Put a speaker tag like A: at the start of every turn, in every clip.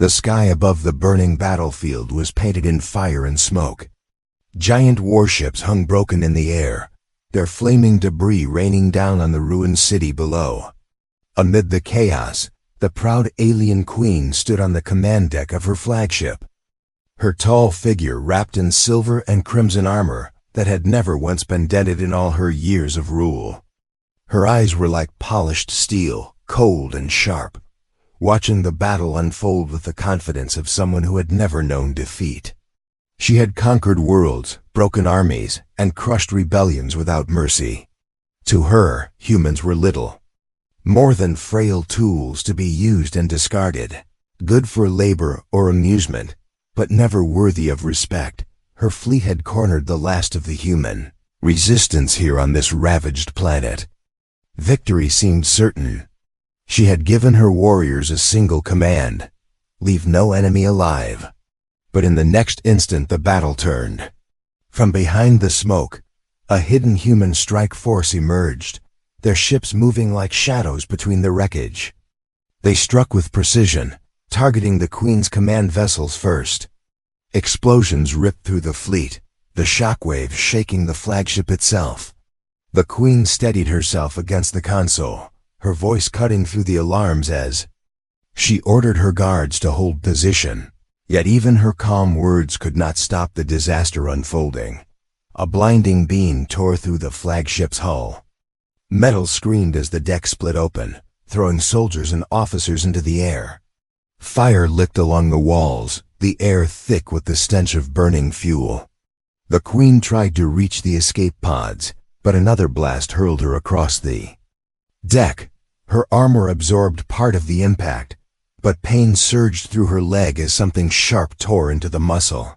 A: The sky above the burning battlefield was painted in fire and smoke. Giant warships hung broken in the air, their flaming debris raining down on the ruined city below. Amid the chaos, the proud alien queen stood on the command deck of her flagship. Her tall figure wrapped in silver and crimson armor that had never once been dented in all her years of rule. Her eyes were like polished steel, cold and sharp, watching the battle unfold with the confidence of someone who had never known defeat. She had conquered worlds, broken armies, and crushed rebellions without mercy. To her, humans were little, more than frail tools to be used and discarded, good for labor or amusement, but never worthy of respect. Her fleet had cornered the last of the human resistance here on this ravaged planet. Victory seemed certain. She had given her warriors a single command: leave no enemy alive. But in the next instant the battle turned. From behind the smoke, a hidden human strike force emerged, their ships moving like shadows between the wreckage. They struck with precision, targeting the Queen's command vessels first. Explosions ripped through the fleet, the shockwaves shaking the flagship itself. The Queen steadied herself against the console, her voice cutting through the alarms as she ordered her guards to hold position. Yet even her calm words could not stop the disaster unfolding. A blinding beam tore through the flagship's hull. Metal screamed as the deck split open, throwing soldiers and officers into the air. Fire licked along the walls, the air thick with the stench of burning fuel. The Queen tried to reach the escape pods, but another blast hurled her across the deck. Her armor absorbed part of the impact, but pain surged through her leg as something sharp tore into the muscle.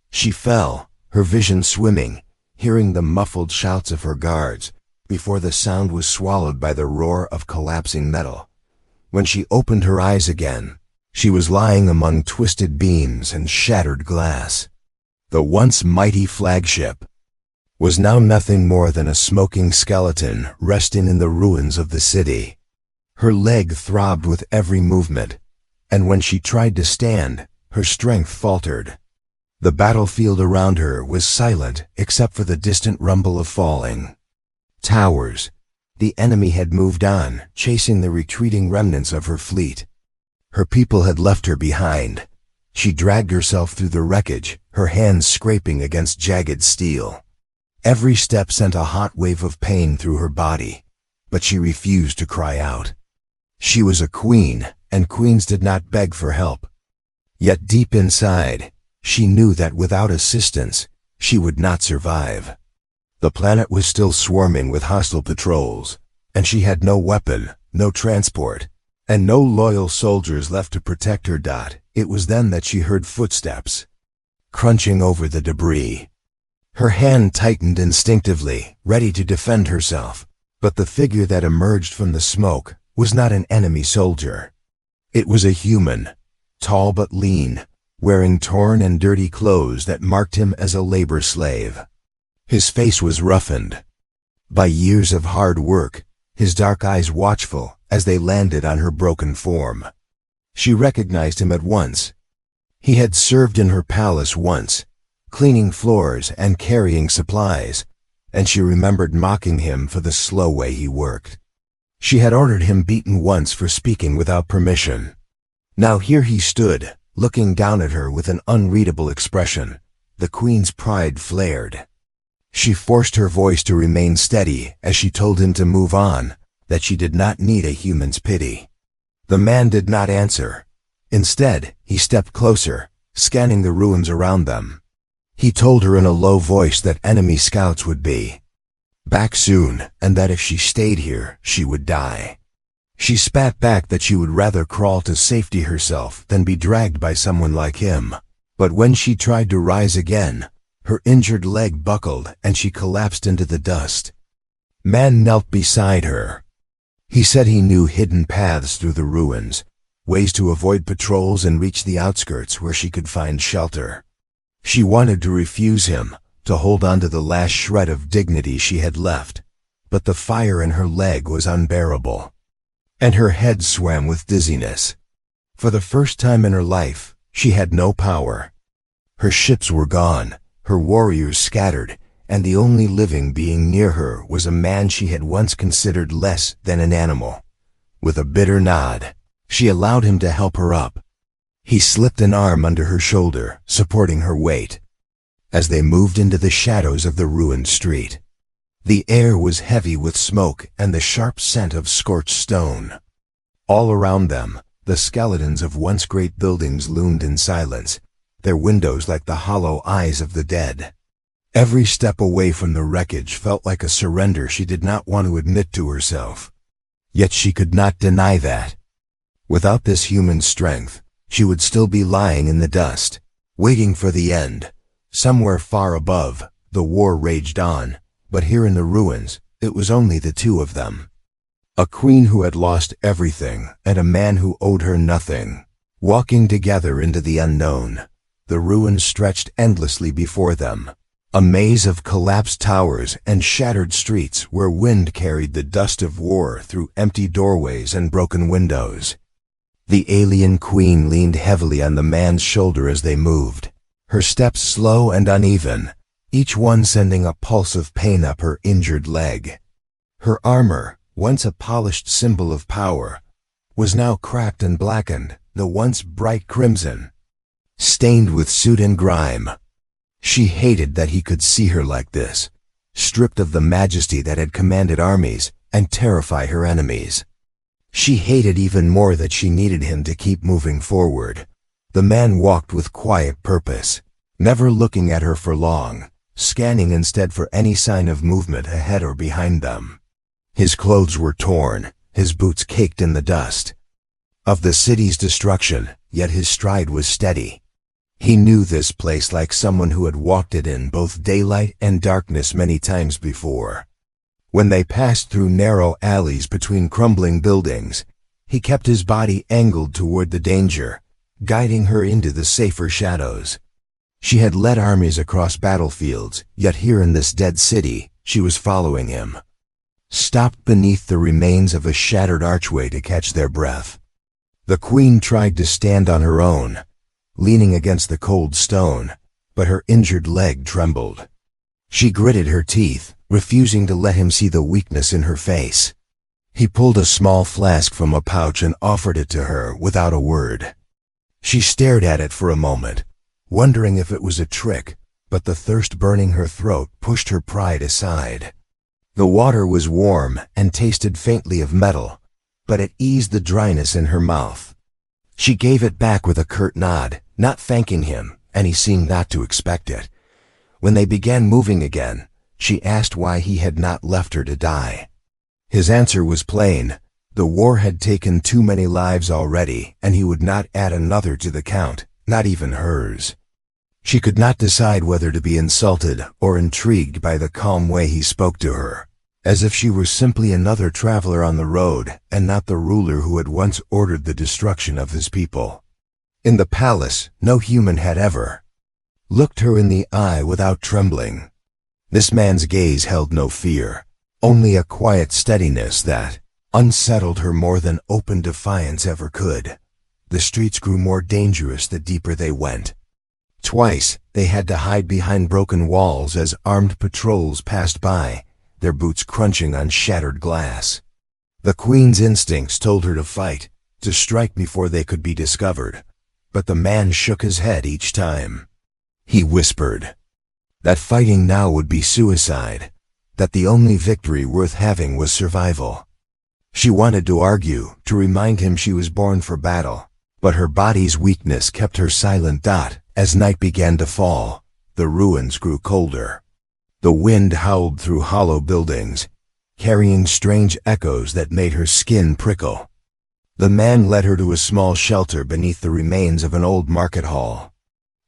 A: She fell, her vision swimming, hearing the muffled shouts of her guards, before the sound was swallowed by the roar of collapsing metal. When she opened her eyes again, she was lying among twisted beams and shattered glass. The once mighty flagship was now nothing more than a smoking skeleton resting in the ruins of the city. Her leg throbbed with every movement, and when she tried to stand, her strength faltered. The battlefield around her was silent except for the distant rumble of falling towers. The enemy had moved on, chasing the retreating remnants of her fleet. Her people had left her behind. She dragged herself through the wreckage, her hands scraping against jagged steel. Every step sent a hot wave of pain through her body, but she refused to cry out. She was a queen, and queens did not beg for help. Yet deep inside, she knew that without assistance, she would not survive. The planet was still swarming with hostile patrols, and she had no weapon, no transport, and no loyal soldiers left to protect her. It was then that she heard footsteps crunching over the debris. Her hand tightened instinctively, ready to defend herself, but the figure that emerged from the smoke was not an enemy soldier. It was a human, tall but lean, wearing torn and dirty clothes that marked him as a labor slave. His face was roughened by years of hard work, his dark eyes watchful as they landed on her broken form. She recognized him at once. He had served in her palace once, cleaning floors and carrying supplies, and she remembered mocking him for the slow way he worked. She had ordered him beaten once for speaking without permission. Now here he stood, looking down at her with an unreadable expression. The Queen's pride flared. She forced her voice to remain steady as she told him to move on, that she did not need a human's pity. The man did not answer. Instead, he stepped closer, scanning the ruins around them. He told her in a low voice that enemy scouts would be back soon, and that if she stayed here, she would die. She spat back that she would rather crawl to safety herself than be dragged by someone like him. But when she tried to rise again, her injured leg buckled and she collapsed into the dust. Man knelt beside her. He said he knew hidden paths through the ruins, ways to avoid patrols and reach the outskirts where she could find shelter. She wanted to refuse him, to hold on to the last shred of dignity she had left, but the fire in her leg was unbearable, and her head swam with dizziness. For the first time in her life, she had no power. Her ships were gone, her warriors scattered, and the only living being near her was a man she had once considered less than an animal. With a bitter nod, she allowed him to help her up. He slipped an arm under her shoulder, supporting her weight. As they moved into the shadows of the ruined street, the air was heavy with smoke and the sharp scent of scorched stone. All around them, the skeletons of once great buildings loomed in silence, their windows like the hollow eyes of the dead. Every step away from the wreckage felt like a surrender she did not want to admit to herself. Yet she could not deny that. Without this human strength, she would still be lying in the dust, waiting for the end. Somewhere far above, the war raged on, but here in the ruins, it was only the two of them. A queen who had lost everything, and a man who owed her nothing, walking together into the unknown. The ruins stretched endlessly before them, a maze of collapsed towers and shattered streets where wind carried the dust of war through empty doorways and broken windows. The alien queen leaned heavily on the man's shoulder as they moved, her steps slow and uneven, each one sending a pulse of pain up her injured leg. Her armor, once a polished symbol of power, was now cracked and blackened, the once bright crimson, stained with soot and grime. She hated that he could see her like this, stripped of the majesty that had commanded armies and terrify her enemies. She hated even more that she needed him to keep moving forward. The man walked with quiet purpose, never looking at her for long, scanning instead for any sign of movement ahead or behind them. His clothes were torn, his boots caked in the dust of the city's destruction, yet his stride was steady. He knew this place like someone who had walked it in both daylight and darkness many times before. When they passed through narrow alleys between crumbling buildings, he kept his body angled toward the danger, guiding her into the safer shadows. She had led armies across battlefields, yet here in this dead city, she was following him. Stopped beneath the remains of a shattered archway to catch their breath. The queen tried to stand on her own, leaning against the cold stone, but her injured leg trembled. She gritted her teeth, refusing to let him see the weakness in her face. He pulled a small flask from a pouch and offered it to her without a word. She stared at it for a moment, wondering if it was a trick, but the thirst burning her throat pushed her pride aside. The water was warm and tasted faintly of metal, but it eased the dryness in her mouth. She gave it back with a curt nod, not thanking him, and he seemed not to expect it. When they began moving again, she asked why he had not left her to die. His answer was plain. The war had taken too many lives already, and he would not add another to the count, not even hers. She could not decide whether to be insulted or intrigued by the calm way he spoke to her, as if she were simply another traveler on the road and not the ruler who had once ordered the destruction of his people. In the palace, no human had ever looked her in the eye without trembling. This man's gaze held no fear, only a quiet steadiness that unsettled her more than open defiance ever could. The streets grew more dangerous the deeper they went. Twice, they had to hide behind broken walls as armed patrols passed by, their boots crunching on shattered glass. The queen's instincts told her to fight, to strike before they could be discovered, but the man shook his head each time. He whispered that fighting now would be suicide, that the only victory worth having was survival. She wanted to argue, to remind him she was born for battle, but her body's weakness kept her silent. As night began to fall, the ruins grew colder. The wind howled through hollow buildings, carrying strange echoes that made her skin prickle. The man led her to a small shelter beneath the remains of an old market hall.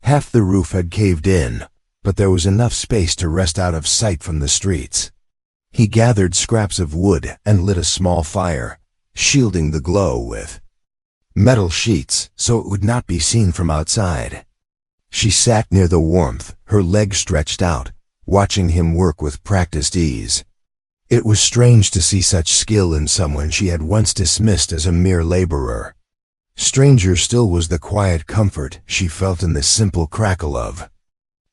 A: Half the roof had caved in, but there was enough space to rest out of sight from the streets. He gathered scraps of wood and lit a small fire, shielding the glow with metal sheets so it would not be seen from outside. She sat near the warmth, her legs stretched out, watching him work with practiced ease. It was strange to see such skill in someone she had once dismissed as a mere laborer. Stranger still was the quiet comfort she felt in the simple crackle of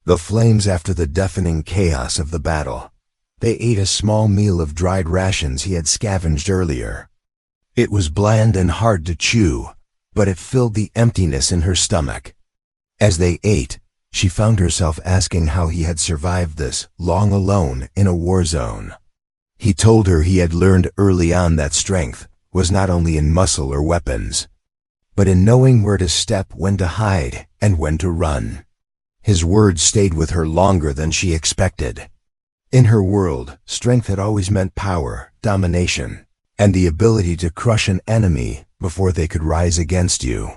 A: the flames after the deafening chaos of the battle. They ate a small meal of dried rations he had scavenged earlier. It was bland and hard to chew, but it filled the emptiness in her stomach. As they ate, she found herself asking how he had survived this long alone in a war zone. He told her he had learned early on that strength was not only in muscle or weapons, but in knowing where to step, when to hide, and when to run. His words stayed with her longer than she expected. In her world, strength had always meant power, domination, and the ability to crush an enemy before they could rise against you.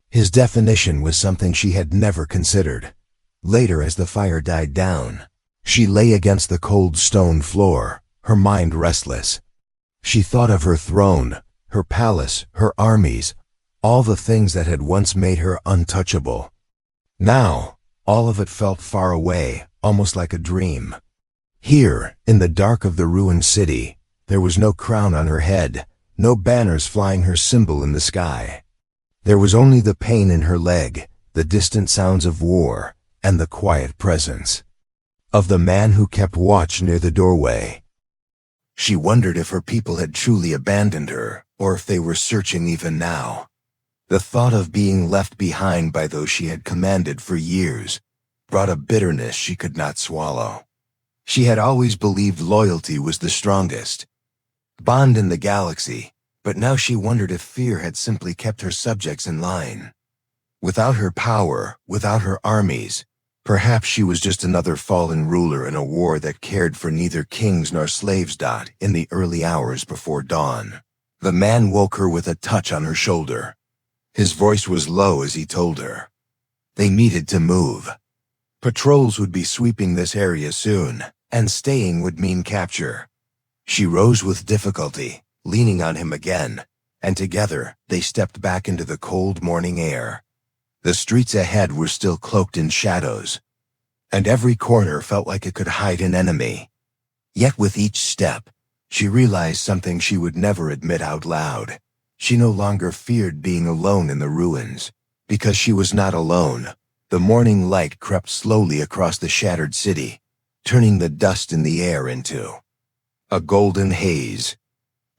A: His definition was something she had never considered. Later, as the fire died down, she lay against the cold stone floor, her mind restless. She thought of her throne, her palace, her armies, all the things that had once made her untouchable. Now, all of it felt far away, almost like a dream. Here, in the dark of the ruined city, there was no crown on her head, no banners flying her symbol in the sky. There was only the pain in her leg, the distant sounds of war, and the quiet presence of the man who kept watch near the doorway. She wondered if her people had truly abandoned her, or if they were searching even now. The thought of being left behind by those she had commanded for years brought a bitterness she could not swallow. She had always believed loyalty was the strongest bond in the galaxy, but now she wondered if fear had simply kept her subjects in line. Without her power, without her armies, perhaps she was just another fallen ruler in a war that cared for neither kings nor slaves. In the early hours before dawn, the man woke her with a touch on her shoulder. His voice was low as he told her they needed to move. Patrols would be sweeping this area soon, and staying would mean capture. She rose with difficulty, leaning on him again, and together they stepped back into the cold morning air. The streets ahead were still cloaked in shadows, and every corner felt like it could hide an enemy. Yet with each step, she realized something she would never admit out loud. She no longer feared being alone in the ruins, because she was not alone. The morning light crept slowly across the shattered city, turning the dust in the air into a golden haze.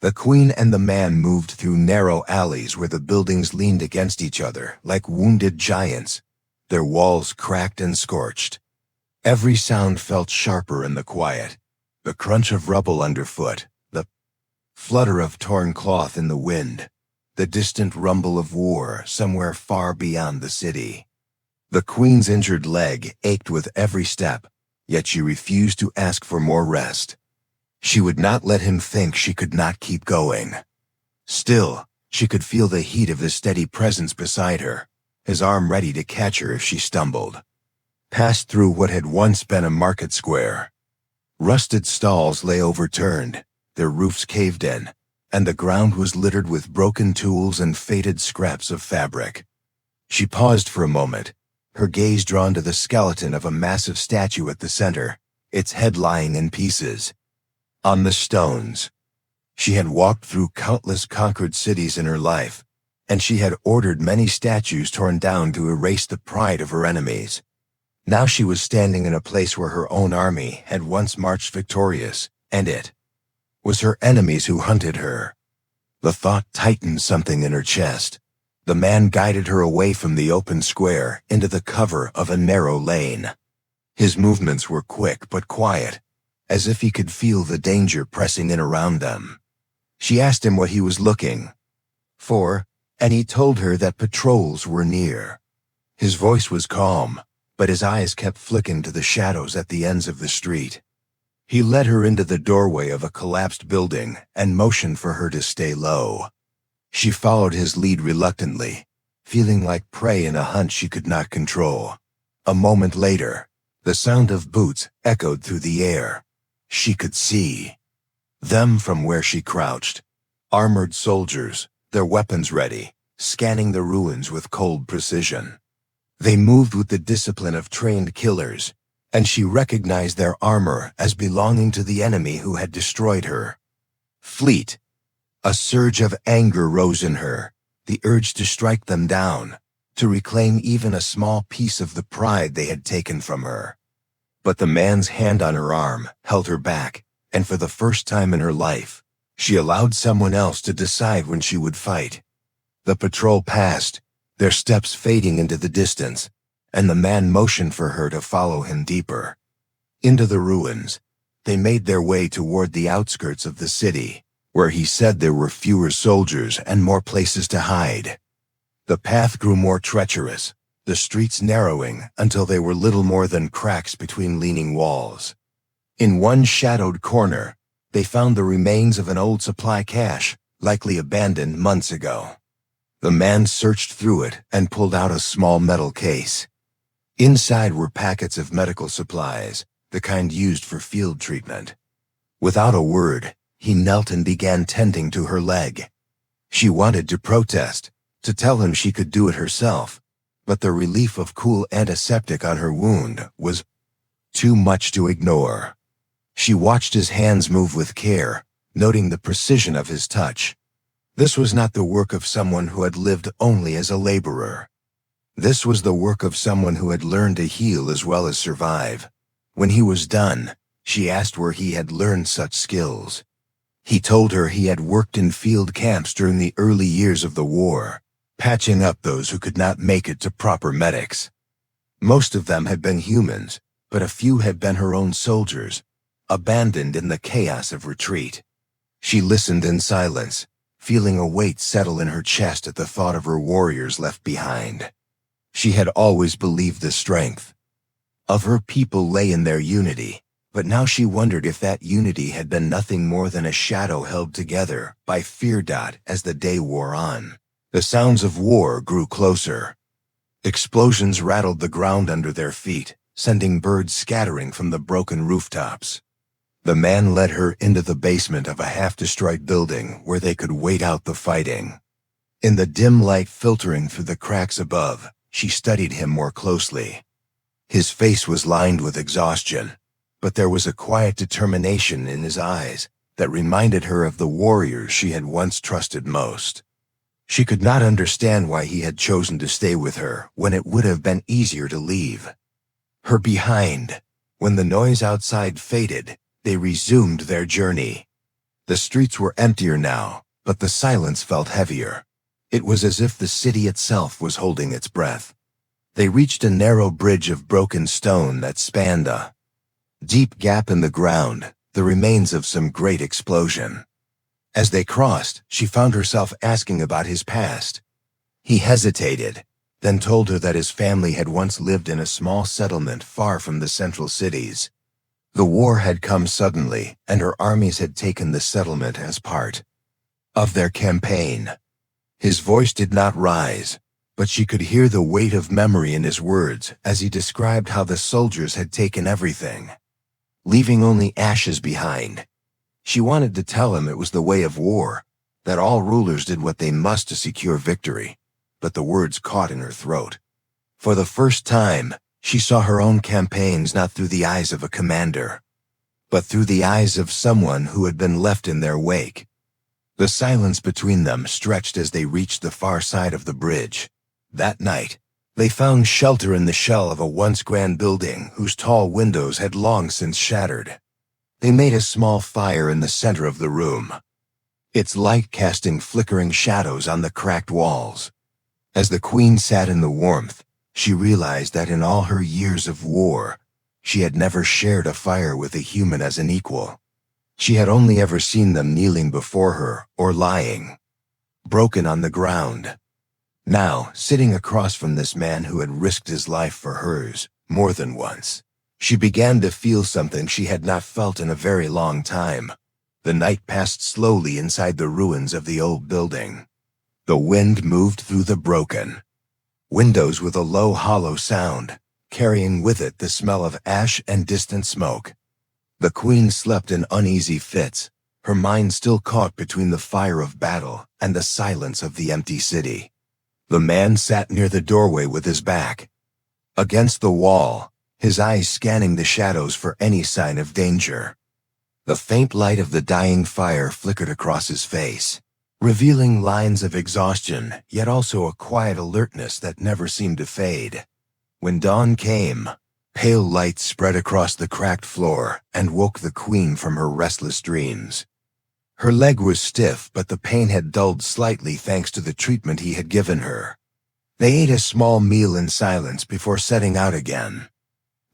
A: The queen and the man moved through narrow alleys where the buildings leaned against each other like wounded giants, their walls cracked and scorched. Every sound felt sharper in the quiet, the crunch of rubble underfoot, the flutter of torn cloth in the wind, the distant rumble of war somewhere far beyond the city. The queen's injured leg ached with every step, yet she refused to ask for more rest. She would not let him think she could not keep going. Still, she could feel the heat of his steady presence beside her, his arm ready to catch her if she stumbled. Passed through what had once been a market square. Rusted stalls lay overturned, their roofs caved in, and the ground was littered with broken tools and faded scraps of fabric. She paused for a moment, her gaze drawn to the skeleton of a massive statue at the center, its head lying in pieces. On the stones, she had walked through countless conquered cities in her life, and she had ordered many statues torn down to erase the pride of her enemies. Now she was standing in a place where her own army had once marched victorious, and it was her enemies who hunted her. The thought tightened something in her chest. The man guided her away from the open square into the cover of a narrow lane. His movements were quick but quiet, as if he could feel the danger pressing in around them. She asked him what he was looking for, and he told her that patrols were near. His voice was calm, but his eyes kept flicking to the shadows at the ends of the street. He led her into the doorway of a collapsed building and motioned for her to stay low. She followed his lead reluctantly, feeling like prey in a hunt she could not control. A moment later, the sound of boots echoed through the air. She could see them from where she crouched. Armored soldiers, their weapons ready, scanning the ruins with cold precision. They moved with the discipline of trained killers, and she recognized their armor as belonging to the enemy who had destroyed her. Fleet. A surge of anger rose in her, the urge to strike them down, to reclaim even a small piece of the pride they had taken from her. But the man's hand on her arm held her back, and for the first time in her life, she allowed someone else to decide when she would fight. The patrol passed, their steps fading into the distance, and the man motioned for her to follow him deeper. Into the ruins, they made their way toward the outskirts of the city, where he said there were fewer soldiers and more places to hide. The path grew more treacherous, the streets narrowing until they were little more than cracks between leaning walls. In one shadowed corner, they found the remains of an old supply cache, likely abandoned months ago. The man searched through it and pulled out a small metal case. Inside were packets of medical supplies, the kind used for field treatment. Without a word, he knelt and began tending to her leg. She wanted to protest, to tell him she could do it herself, but the relief of cool antiseptic on her wound was too much to ignore. She watched his hands move with care, noting the precision of his touch. This was not the work of someone who had lived only as a laborer. This was the work of someone who had learned to heal as well as survive. When he was done, she asked where he had learned such skills. He told her he had worked in field camps during the early years of the war, patching up those who could not make it to proper medics. Most of them had been humans, but a few had been her own soldiers, abandoned in the chaos of retreat. She listened in silence, feeling a weight settle in her chest at the thought of her warriors left behind. She had always believed the strength of her people lay in their unity, but now she wondered if that unity had been nothing more than a shadow held together by fear. As the day wore on, the sounds of war grew closer. Explosions rattled the ground under their feet, sending birds scattering from the broken rooftops. The man led her into the basement of a half-destroyed building where they could wait out the fighting. In the dim light filtering through the cracks above, she studied him more closely. His face was lined with exhaustion, but there was a quiet determination in his eyes that reminded her of the warriors she had once trusted most. She could not understand why he had chosen to stay with her when it would have been easier to leave her behind. When the noise outside faded, they resumed their journey. The streets were emptier now, but the silence felt heavier. It was as if the city itself was holding its breath. They reached a narrow bridge of broken stone that spanned a deep gap in the ground, the remains of some great explosion. As they crossed, she found herself asking about his past. He hesitated, then told her that his family had once lived in a small settlement far from the central cities. The war had come suddenly, and her armies had taken the settlement as part of their campaign. His voice did not rise, but she could hear the weight of memory in his words as he described how the soldiers had taken everything, leaving only ashes behind. She wanted to tell him it was the way of war, that all rulers did what they must to secure victory, but the words caught in her throat. For the first time, she saw her own campaigns not through the eyes of a commander, but through the eyes of someone who had been left in their wake. The silence between them stretched as they reached the far side of the bridge. That night, they found shelter in the shell of a once grand building whose tall windows had long since shattered. They made a small fire in the center of the room, its light casting flickering shadows on the cracked walls. As the queen sat in the warmth, she realized that in all her years of war, she had never shared a fire with a human as an equal. She had only ever seen them kneeling before her or lying, broken on the ground. Now, sitting across from this man who had risked his life for hers, more than once, she began to feel something she had not felt in a very long time. The night passed slowly inside the ruins of the old building. The wind moved through the broken windows with a low, hollow sound, carrying with it the smell of ash and distant smoke. The queen slept in uneasy fits, her mind still caught between the fire of battle and the silence of the empty city. The man sat near the doorway with his back against the wall, his eyes scanning the shadows for any sign of danger. The faint light of the dying fire flickered across his face. revealing lines of exhaustion, yet also a quiet alertness that never seemed to fade. When dawn came, pale light spread across the cracked floor and woke the queen from her restless dreams. Her leg was stiff, but the pain had dulled slightly thanks to the treatment he had given her. They ate a small meal in silence before setting out again.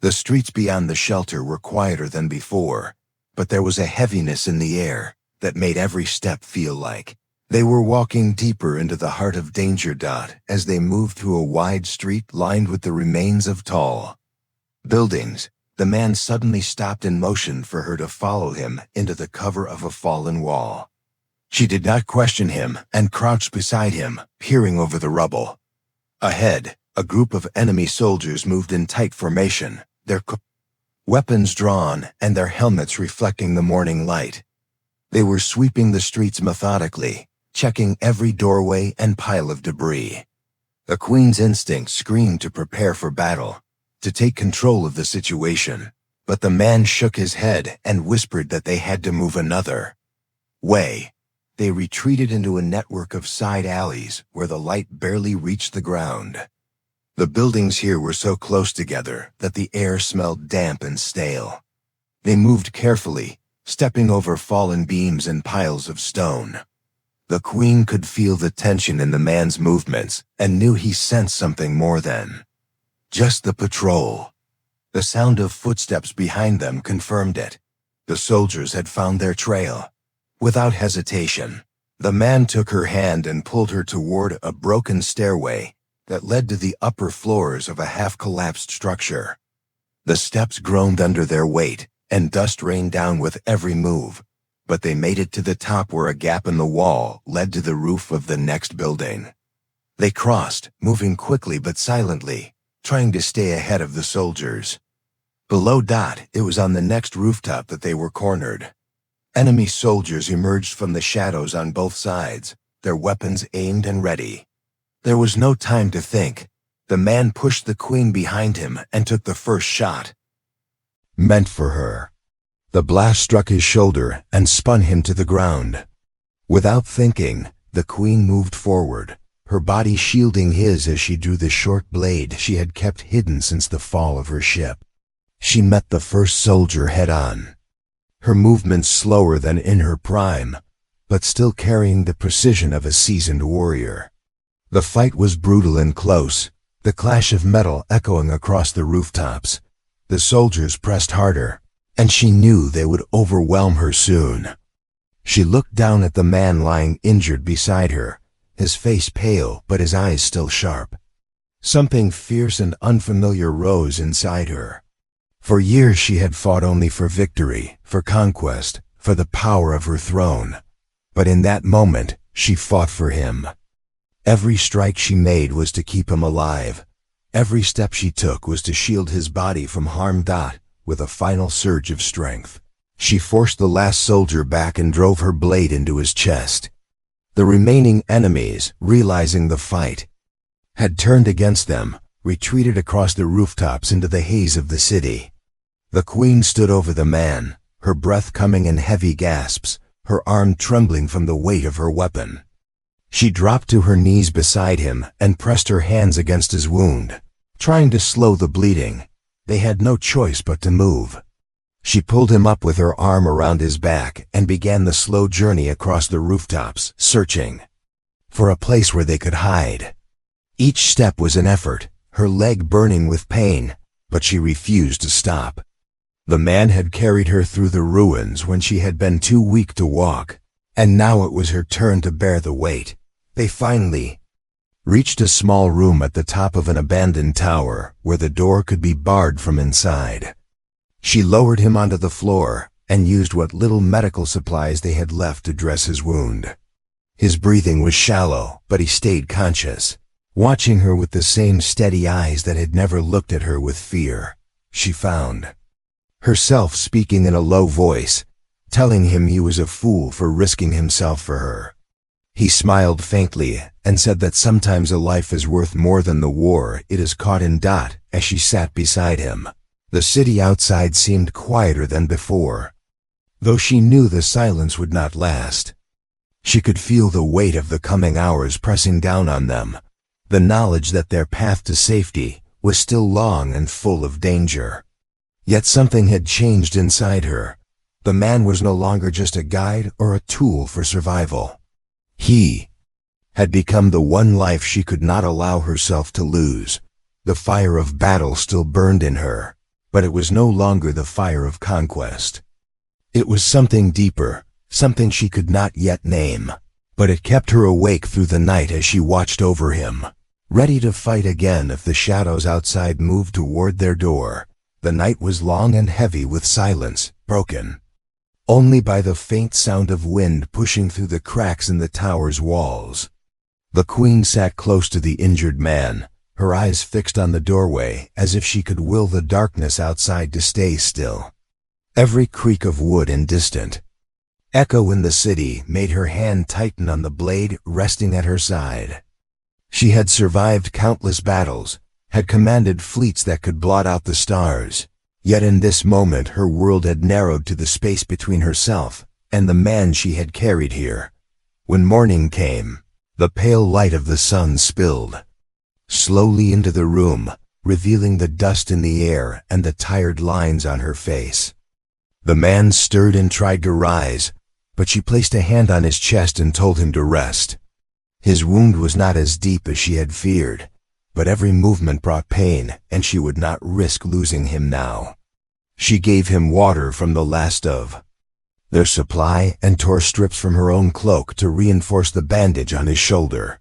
A: The streets beyond the shelter were quieter than before, but there was a heaviness in the air that made every step feel like they were walking deeper into the heart of danger. As they moved through a wide street lined with the remains of tall buildings, the man suddenly stopped in motion for her to follow him into the cover of a fallen wall. She did not question him and crouched beside him, peering over the rubble. Ahead, a group of enemy soldiers moved in tight formation, their weapons drawn and their helmets reflecting the morning light. They were sweeping the streets methodically, checking every doorway and pile of debris. The queen's instinct screamed to prepare for battle, to take control of the situation, but the man shook his head and whispered that they had to move another way. They retreated into a network of side alleys where the light barely reached the ground. The buildings here were so close together that the air smelled damp and stale. They moved carefully, stepping over fallen beams and piles of stone. The queen could feel the tension in the man's movements and knew he sensed something more than just the patrol. The sound of footsteps behind them confirmed it. The soldiers had found their trail. Without hesitation, the man took her hand and pulled her toward a broken stairway that led to the upper floors of a half-collapsed structure. The steps groaned under their weight, and dust rained down with every move, but they made it to the top where a gap in the wall led to the roof of the next building. They crossed, moving quickly but silently, trying to stay ahead of the soldiers. Below it was on the next rooftop that they were cornered. Enemy soldiers emerged from the shadows on both sides, their weapons aimed and ready. There was no time to think. The man pushed the queen behind him and took the first shot. Meant for her. The blast struck his shoulder and spun him to the ground. Without thinking, the queen moved forward, her body shielding his as she drew the short blade she had kept hidden since the fall of her ship. She met the first soldier head-on. Her movements slower than in her prime, but still carrying the precision of a seasoned warrior. The fight was brutal and close, the clash of metal echoing across the rooftops. The soldiers pressed harder, and she knew they would overwhelm her soon. She looked down at the man lying injured beside her, his face pale but his eyes still sharp. Something fierce and unfamiliar rose inside her. For years she had fought only for victory, for conquest, for the power of her throne. But in that moment, she fought for him. Every strike she made was to keep him alive. Every step she took was to shield his body from harm. With a final surge of strength, she forced the last soldier back and drove her blade into his chest. The remaining enemies, realizing the fight had turned against them, retreated across the rooftops into the haze of the city. The queen stood over the man, her breath coming in heavy gasps, her arm trembling from the weight of her weapon. She dropped to her knees beside him and pressed her hands against his wound, trying to slow the bleeding. They had no choice but to move. She pulled him up with her arm around his back and began the slow journey across the rooftops, searching for a place where they could hide. Each step was an effort, her leg burning with pain, but she refused to stop. The man had carried her through the ruins when she had been too weak to walk, and now it was her turn to bear the weight. They finally reached a small room at the top of an abandoned tower where the door could be barred from inside. She lowered him onto the floor and used what little medical supplies they had left to dress his wound. His breathing was shallow, but he stayed conscious, watching her with the same steady eyes that had never looked at her with fear. She found herself speaking in a low voice, telling him he was a fool for risking himself for her. He smiled faintly and said that sometimes a life is worth more than the war it is caught in. As she sat beside him, the city outside seemed quieter than before, though she knew the silence would not last. She could feel the weight of the coming hours pressing down on them, the knowledge that their path to safety was still long and full of danger. Yet something had changed inside her. The man was no longer just a guide or a tool for survival. He had become the one life she could not allow herself to lose. The fire of battle still burned in her, but it was no longer the fire of conquest. It was something deeper, something she could not yet name, but it kept her awake through the night as she watched over him, ready to fight again if the shadows outside moved toward their door. The night was long and heavy with silence, broken only by the faint sound of wind pushing through the cracks in the tower's walls. The queen sat close to the injured man, her eyes fixed on the doorway as if she could will the darkness outside to stay still. Every creak of wood and distant echo in the city made her hand tighten on the blade resting at her side. She had survived countless battles, had commanded fleets that could blot out the stars, yet in this moment her world had narrowed to the space between herself and the man she had carried here. When morning came, the pale light of the sun spilled slowly into the room, revealing the dust in the air and the tired lines on her face. The man stirred and tried to rise, but she placed a hand on his chest and told him to rest. His wound was not as deep as she had feared, but every movement brought pain, and she would not risk losing him now. She gave him water from the last of their supply and tore strips from her own cloak to reinforce the bandage on his shoulder.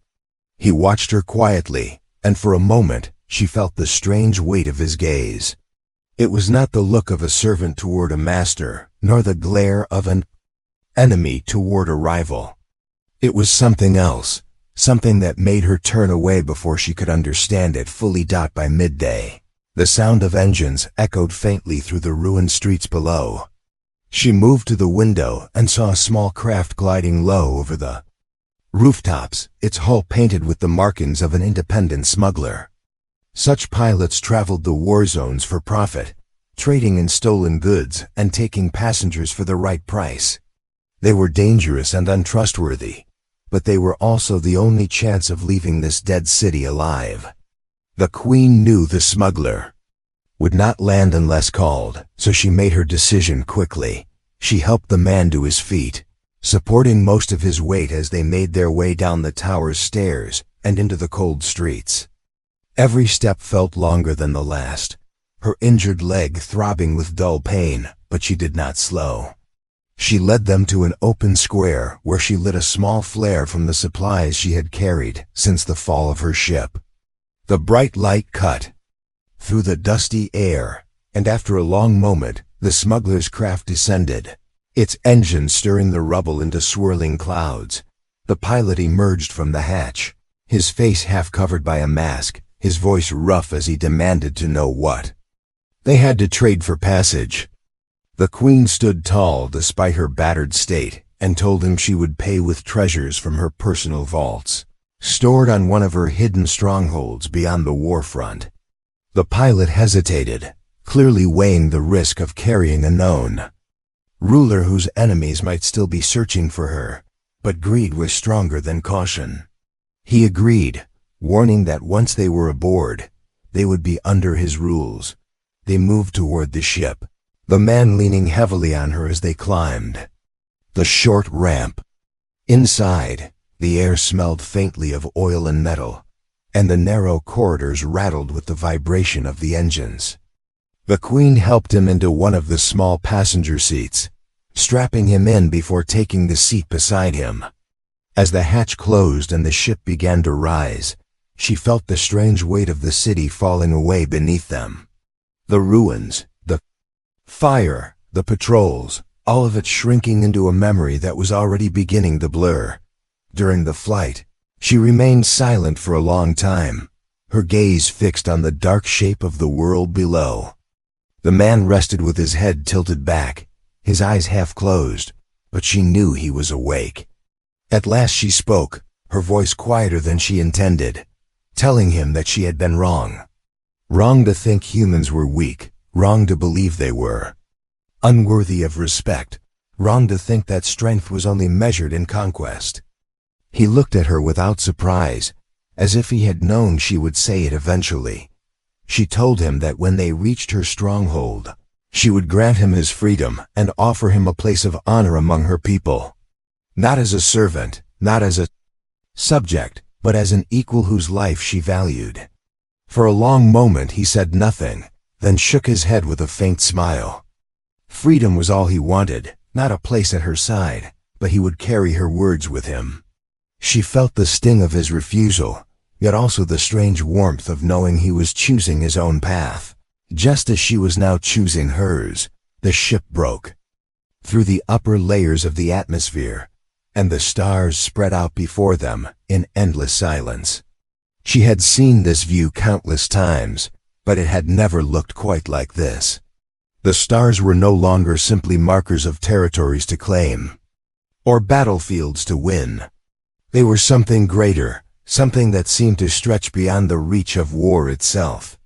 A: He watched her quietly, and for a moment she felt the strange weight of his gaze. It was not the look of a servant toward a master, nor the glare of an enemy toward a rival. It was something else, something that made her turn away before she could understand it fully. By midday, the sound of engines echoed faintly through the ruined streets below. She moved to the window and saw a small craft gliding low over the rooftops, its hull painted with the markings of an independent smuggler. Such pilots traveled the war zones for profit, trading in stolen goods and taking passengers for the right price. They were dangerous and untrustworthy, but they were also the only chance of leaving this dead city alive. The queen knew the smuggler would not land unless called, so she made her decision quickly. She helped the man to his feet, supporting most of his weight as they made their way down the tower's stairs and into the cold streets. Every step felt longer than the last, her injured leg throbbing with dull pain, but she did not slow. She led them to an open square where she lit a small flare from the supplies she had carried since the fall of her ship. The bright light cut through the dusty air, and after a long moment, the smuggler's craft descended, its engine stirring the rubble into swirling clouds. The pilot emerged from the hatch, his face half covered by a mask, his voice rough as he demanded to know what they had to trade for passage. The queen stood tall despite her battered state and told him she would pay with treasures from her personal vaults, stored on one of her hidden strongholds beyond the war front. The pilot hesitated, clearly weighing the risk of carrying a known ruler whose enemies might still be searching for her, but greed was stronger than caution. He agreed, warning that once they were aboard, they would be under his rules. They moved toward the ship, the man leaning heavily on her as they climbed the short ramp. Inside, the air smelled faintly of oil and metal, and the narrow corridors rattled with the vibration of the engines. The queen helped him into one of the small passenger seats, strapping him in before taking the seat beside him. As the hatch closed and the ship began to rise, she felt the strange weight of the city falling away beneath them. The ruins, the fire, the patrols, all of it shrinking into a memory that was already beginning to blur. During the flight, she remained silent for a long time, her gaze fixed on the dark shape of the world below. The man rested with his head tilted back, his eyes half closed, but she knew he was awake. At last she spoke, her voice quieter than she intended, telling him that she had been wrong. Wrong to think humans were weak, wrong to believe they were unworthy of respect, Wrong to think that strength was only measured in conquest. He looked at her without surprise, as if he had known she would say it eventually. She told him that when they reached her stronghold, she would grant him his freedom and offer him a place of honor among her people. Not as a servant, not as a subject, but as an equal whose life she valued. For a long moment he said nothing, then shook his head with a faint smile. Freedom was all he wanted, not a place at her side, but he would carry her words with him. She felt the sting of his refusal, yet also the strange warmth of knowing he was choosing his own path. Just as she was now choosing hers, the ship broke. Through the upper layers of the atmosphere, and the stars spread out before them in endless silence. She had seen this view countless times, but it had never looked quite like this. The stars were no longer simply markers of territories to claim, or battlefields to win. They were something greater, something that seemed to stretch beyond the reach of war itself.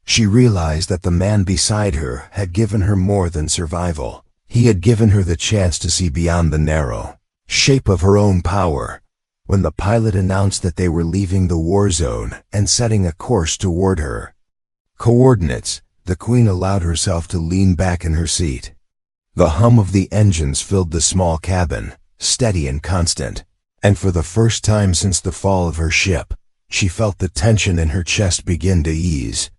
A: She realized that the man beside her had given her more than survival. He had given her the chance to see beyond the narrow shape of her own power. When the pilot announced that they were leaving the war zone and setting a course toward her coordinates, the Queen allowed herself to lean back in her seat. The hum of the engines filled the small cabin, steady and constant, and for the first time since the fall of her ship, she felt the tension in her chest begin to ease.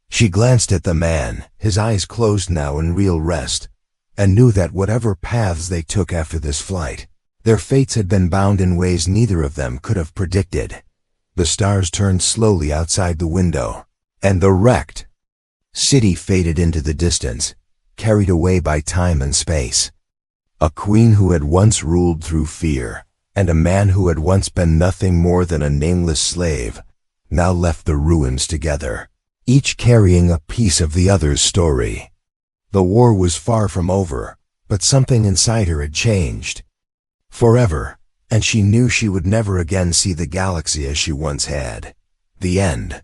A: She glanced at the man, his eyes closed now in real rest, and knew that whatever paths they took after this flight, their fates had been bound in ways neither of them could have predicted. The stars turned slowly outside the window, and the wrecked city faded into the distance, carried away by time and space. A queen who had once ruled through fear, and a man who had once been nothing more than a nameless slave, now left the ruins together, each carrying a piece of the other's story. The war was far from over, but something inside her had changed. Forever, and she knew she would never again see the galaxy as she once had. The end.